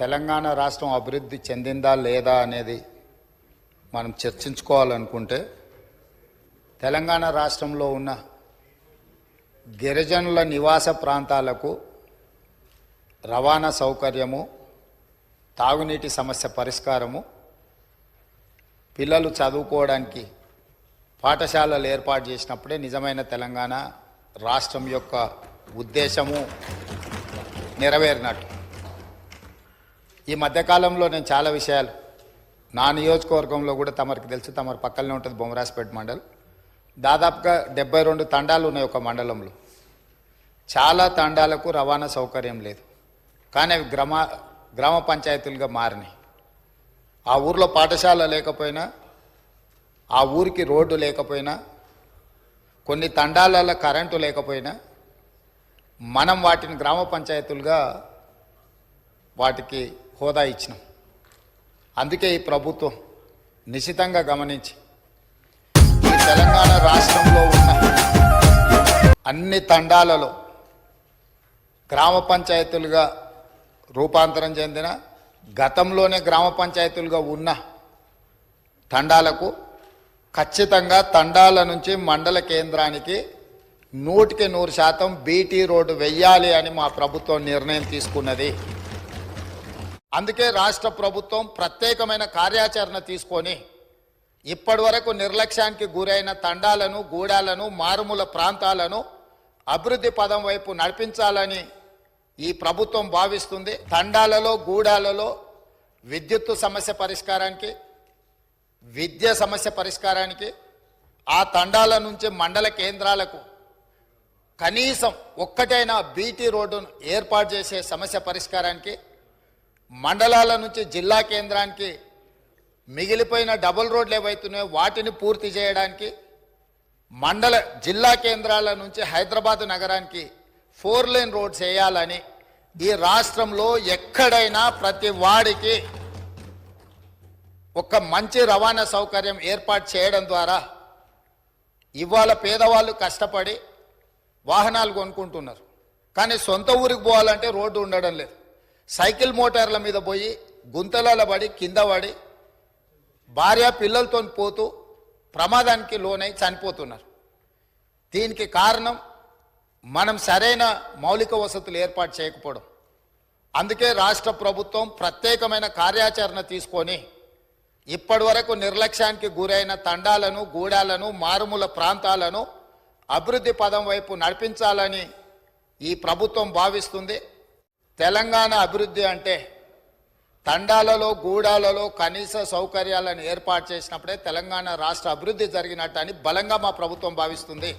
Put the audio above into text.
తెలంగాణ రాష్ట్రం అభివృద్ధి చెందిందా లేదా అనేది మనం చర్చించుకోవాలనుకుంటే తెలంగాణ రాష్ట్రంలో ఉన్న గిరిజనుల నివాస ప్రాంతాలకు రవాణా సౌకర్యము, తాగునీటి సమస్య పరిష్కారము, పిల్లలు చదువుకోవడానికి పాఠశాలలు ఏర్పాటు చేసినప్పుడే నిజమైన తెలంగాణ రాష్ట్రం యొక్క ఉద్దేశము నెరవేరినట్టు. ఈ మధ్యకాలంలో నేను చాలా విషయాలు నా నియోజకవర్గంలో కూడా తమరికి తెలుసు, తమరి పక్కనే ఉంటుంది బొమ్మరాజపేట మండలం. దాదాపుగా 72 తండాలు ఉన్నాయి ఒక మండలంలో. చాలా తండాలకు రవాణా సౌకర్యం లేదు, కానీ అవి గ్రామ పంచాయతీలుగా మారినాయి. ఆ ఊర్లో పాఠశాల లేకపోయినా, ఆ ఊరికి రోడ్డు లేకపోయినా, కొన్ని తండాలలో కరెంటు లేకపోయినా మనం వాటిని గ్రామ పంచాయతీలుగా వాటికి హోదా ఇచ్చినాం. అందుకే ఈ ప్రభుత్వం నిశితంగా గమనించి ఈ తెలంగాణ రాష్ట్రంలో ఉన్న అన్ని తండాలలో గ్రామ పంచాయతీలుగా రూపాంతరం చెందిన, గతంలోనే గ్రామ పంచాయతీలుగా ఉన్న తండాలకు ఖచ్చితంగా తండాల నుంచి మండల కేంద్రానికి 100% బీటీ రోడ్డు వెయ్యాలి అని మా ప్రభుత్వం నిర్ణయం తీసుకున్నది. అందుకే రాష్ట్ర ప్రభుత్వం ప్రత్యేకమైన కార్యాచరణ తీసుకొని ఇప్పటి వరకు నిర్లక్ష్యానికి గురైన తండాలను, గూడాలను, మారుమూల ప్రాంతాలను అభివృద్ధి పదం వైపు నడిపించాలని ఈ ప్రభుత్వం భావిస్తుంది. తండాలలో, గూడాలలో విద్యుత్తు సమస్య పరిష్కారానికి, విద్య సమస్య పరిష్కారానికి, ఆ తండాల నుంచి మండల కేంద్రాలకు కనీసం ఒక్కటైనా బీటీ రోడ్డును ఏర్పాటు చేసే సమస్య పరిష్కారానికి, మండలాల నుంచి జిల్లా కేంద్రానికి మిగిలిపోయిన డబుల్ రోడ్లు ఏవైతున్నాయో వాటిని పూర్తి చేయడానికి, జిల్లా కేంద్రాల నుంచి హైదరాబాద్ నగరానికి 4 లేన్ రోడ్స్ వేయాలని ఈ రాష్ట్రంలో ఎక్కడైనా ప్రతి వాడికి ఒక మంచి రవాణా సౌకర్యం ఏర్పాటు చేయడం ద్వారా ఇవాళ పేదవాళ్ళు కష్టపడి వాహనాలు కొనుక్కుంటున్నారు, కానీ సొంత ఊరికి పోవాలంటే రోడ్డు ఉండడం లేదు. సైకిల్ మోటార్ల మీద పోయి గుంతలలో పడి కింద పడి భార్య పిల్లలతో పోతూ ప్రమాదానికి లోనై చనిపోతున్నారు. దీనికి కారణం మనం సరైన మౌలిక వసతులు ఏర్పాటు చేయకపోవడం. అందుకే రాష్ట్ర ప్రభుత్వం ప్రత్యేకమైన కార్యాచరణ తీసుకొని ఇప్పటి వరకు నిర్లక్ష్యానికి గురైన తండాలను, గూడాలను, మారుమూల ప్రాంతాలను అభివృద్ధి పదం వైపు నడిపించాలని ఈ ప్రభుత్వం భావిస్తుంది. తెలంగాణ అభివృద్ధి అంటే తండాలలో, గూడాలలో కనీస సౌకర్యాలను ఏర్పాటు చేసినప్పుడే తెలంగాణ రాష్ట్ర అభివృద్ధి జరిగినట్టు అని బలంగా మా ప్రభుత్వం భావిస్తుంది.